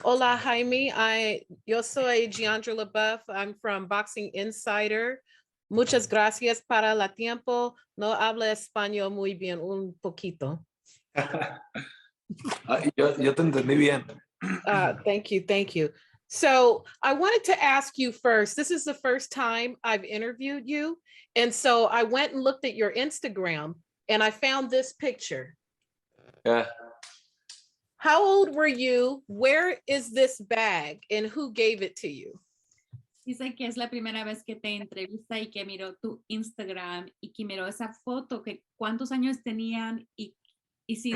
Hola, Jaime. Yo soy Jeandra LaBeouf. I'm from Boxing Insider. Muchas gracias para la tiempo. No habla español muy bien, un poquito. Yo te entendí bien. Thank you. Thank you. So I wanted to ask you first, this is the first time I've interviewed you. And so I went and looked at your Instagram and I found this picture. Yeah. How old were you? Where is this bag and who gave it to you? Dice que es la primera vez que te entrevista y que miró tu Instagram y que miró esa foto, que cuántos años tenían y si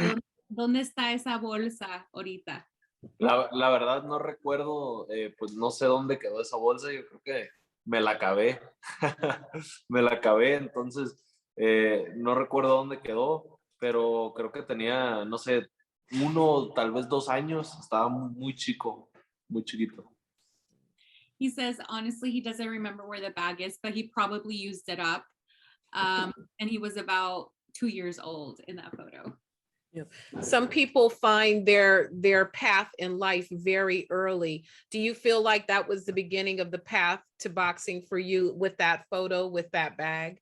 dónde está esa bolsa ahorita. La verdad no recuerdo, pues no sé dónde quedó esa bolsa, yo creo que me la acabé, me la acabé, entonces no recuerdo dónde quedó, pero creo que tenía, no sé, 1, tal vez 2 años, estaba muy chico, muy chiquito. He says, honestly, he doesn't remember where the bag is, but he probably used it up. And he was about 2 years old in that photo. Some people find their path in life very early. Do you feel like that was the beginning of the path to boxing for you with that photo, with that bag?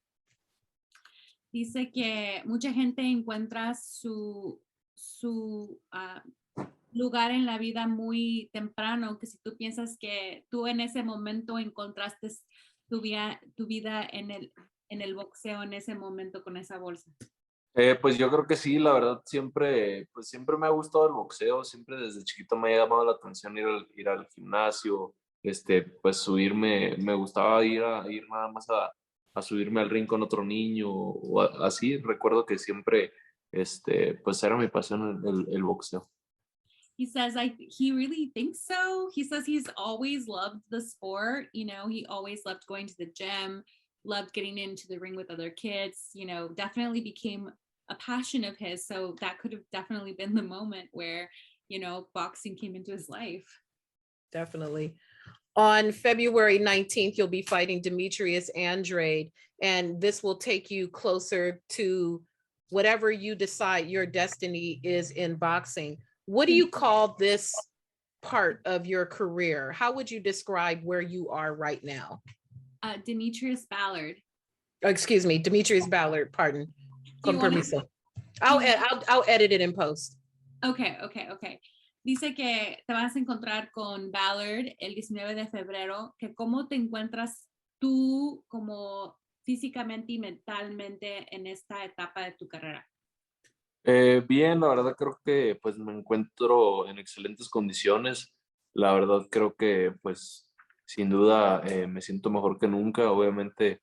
Dice que mucha gente encuentra su lugar en la vida muy temprano, que si tú piensas que tú en ese momento encontraste tu vida en el boxeo en ese momento con esa bolsa. Pues yo creo que sí, la verdad siempre me ha gustado el boxeo, siempre desde chiquito me ha llamado la atención ir al gimnasio, pues subirme, me gustaba ir nada más a subirme al ring con otro niño o así, recuerdo que siempre, pues era mi pasión el boxeo. He says he really thinks so. He says he's always loved the sport, he always loved going to the gym, loved getting into the ring with other kids, definitely became a passion of his. So that could have definitely been the moment where, boxing came into his life. Definitely. On February 19th, you'll be fighting Demetrius Andrade, and this will take you closer to whatever you decide your destiny is in boxing. What do you call this part of your career? How would you describe where you are right now? Demetrius Ballard. Oh, excuse me, Demetrius Ballard, pardon. Con permiso. I'll edit it in post. Okay. Dice que te vas a encontrar con Ballard el 19 de febrero, que cómo te encuentras tú como físicamente y mentalmente en esta etapa de tu carrera. Bien, la verdad creo que pues me encuentro en excelentes condiciones. La verdad creo que pues sin duda me siento mejor que nunca. Obviamente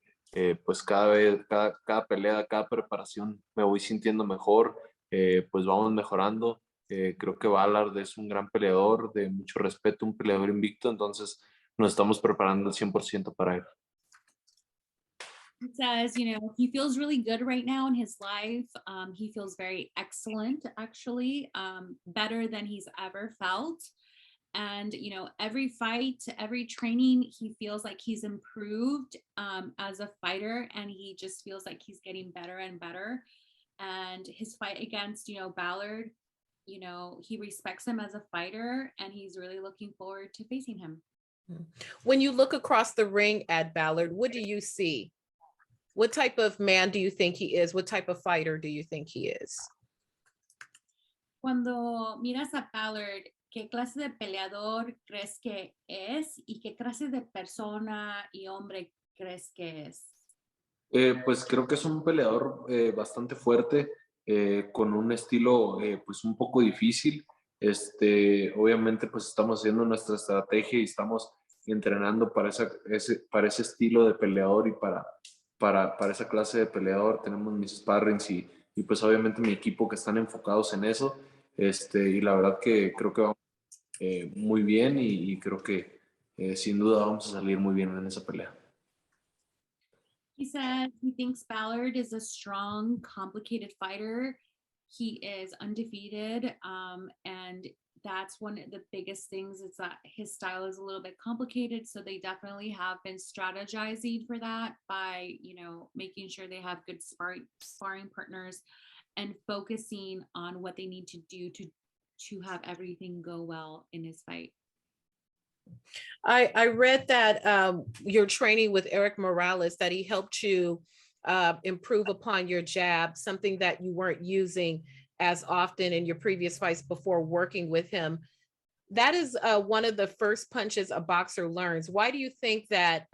pues cada pelea, cada preparación me voy sintiendo mejor, pues vamos mejorando. Creo que Ballard es un gran peleador, de mucho respeto, un peleador invicto, entonces nos estamos preparando al 100% para él. He says, he feels really good right now in his life. He feels very excellent, actually, better than he's ever felt. And, every fight, every training, he feels like he's improved as a fighter, and he just feels like he's getting better and better. And his fight against, Ballard, he respects him as a fighter, and he's really looking forward to facing him. When you look across the ring at Ballard, what do you see? What type of man do you think he is? What type of fighter do you think he is? Cuando miras a Ballard, ¿qué clase de peleador crees que es? ¿Y qué clase de persona y hombre crees que es? Pues creo que es un peleador bastante fuerte, con un estilo pues un poco difícil. Obviamente pues estamos haciendo nuestra estrategia y estamos entrenando para ese estilo de peleador y para esa clase de peleador. Tenemos mis sparrings y pues obviamente mi equipo que están enfocados en eso. Y la verdad que creo que vamos muy bien y creo que sin duda vamos a salir muy bien en esa pelea. He said he thinks Ballard is a strong, complicated fighter. He is undefeated, and that's one of the biggest things is that his style is a little bit complicated. So they definitely have been strategizing for that by, making sure they have good sparring partners and focusing on what they need to do to have everything go well in his fight. I read that your training with Eric Morales, that he helped you improve upon your jab, something that you weren't using as often in your previous fights before working with him. That is one of the first punches a boxer learns. Why do you think that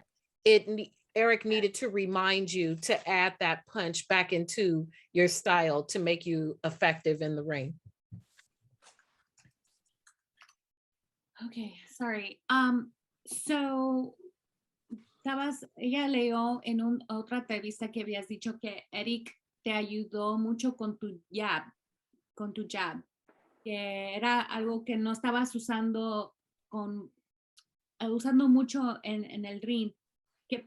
Eric needed to remind you to add that punch back into your style to make you effective in the ring? Okay, sorry. So ella leyó en otra entrevista que habías dicho que Eric te ayudó mucho con tu jab, que era algo que no estabas usando mucho en el ring.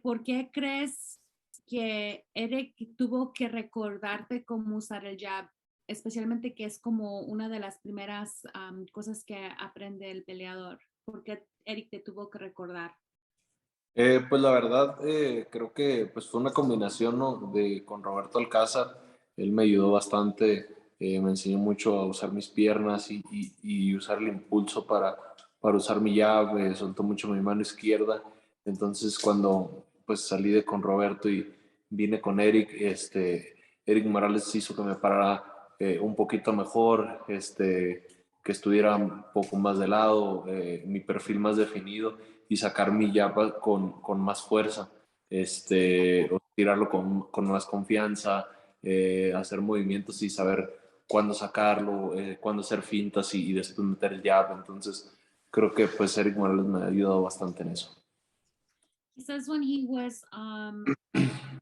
¿Por qué crees que Eric tuvo que recordarte cómo usar el jab? Especialmente que es como una de las primeras cosas que aprende el peleador. ¿Por qué Eric te tuvo que recordar? Pues la verdad, creo que pues fue una combinación, ¿no? Con Roberto Alcázar. Él me ayudó bastante, me enseñó mucho a usar mis piernas y usar el impulso para usar mi jab, soltó mucho mi mano izquierda. Entonces cuando pues salí con Roberto y vine con Eric, Eric Morales hizo que me parara un poquito mejor, que estuviera un poco más de lado, mi perfil más definido y sacar mi jab con más fuerza, o tirarlo con más confianza, hacer movimientos y saber cuándo sacarlo, cuándo hacer fintas y después meter el jab. Entonces creo que pues Eric Morales me ha ayudado bastante en eso. He says when he was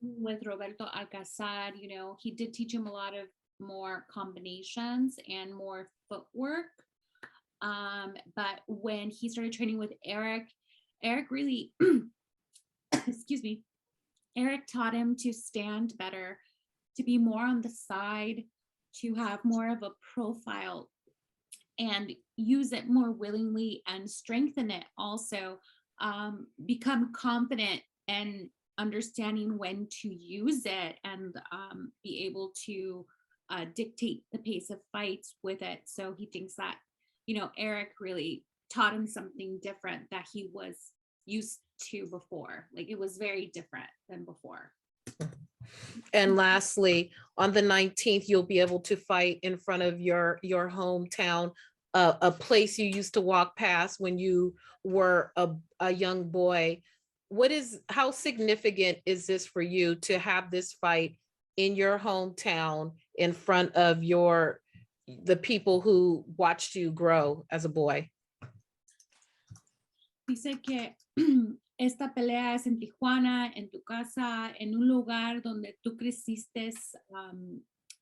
with Roberto Alcázar, you know, he did teach him a lot of more combinations and more footwork. But when he started training with Eric really, excuse me, Eric taught him to stand better, to be more on the side, to have more of a profile and use it more willingly and strengthen it also. Become confident and understanding when to use it and be able to dictate the pace of fights with it. So he thinks that, you know, Eric really taught him something different that he was used to before. Like it was very different than before. And lastly, on the 19th, you'll be able to fight in front of your hometown, a place you used to walk past when you were a young boy. How significant is this for you to have this fight in your hometown in front of the people who watched you grow as a boy? Dice que esta pelea es en Tijuana, en tu casa, en un lugar donde tú creciste,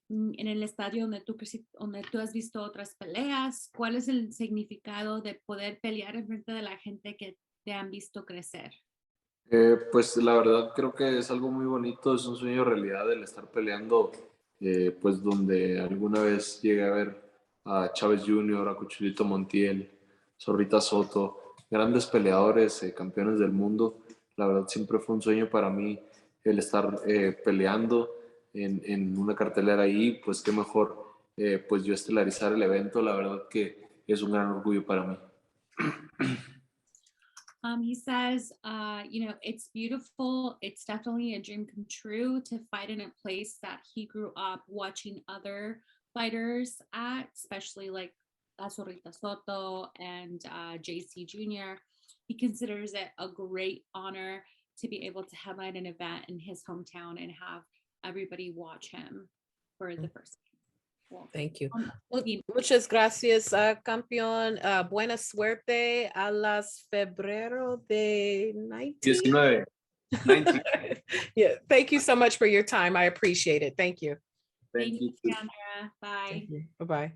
en el estadio donde tú has visto otras peleas. ¿Cuál es el significado de poder pelear en frente de la gente que te han visto crecer? Pues la verdad creo que es algo muy bonito, es un sueño realidad el estar peleando, pues donde alguna vez llegué a ver a Chávez Jr., a Cuchilito Montiel, Zorrita Soto, grandes peleadores, campeones del mundo. La verdad siempre fue un sueño para mí el estar peleando en una cartelera ahí, pues qué mejor pues yo estelarizar el evento. La verdad que es un gran orgullo para mí. He says, you know, it's beautiful. It's definitely a dream come true to fight in a place that he grew up watching other fighters at, especially like Zorrita Soto and JC Jr. He considers it a great honor to be able to headline an event in his hometown and have everybody watch him for the first time. Well, thank you. Muchas gracias, campeón. Buena suerte a las febrero de 19. Yeah, thank you so much for your time. I appreciate it. Thank you. Thank you, Jeandra. Bye. Bye-bye.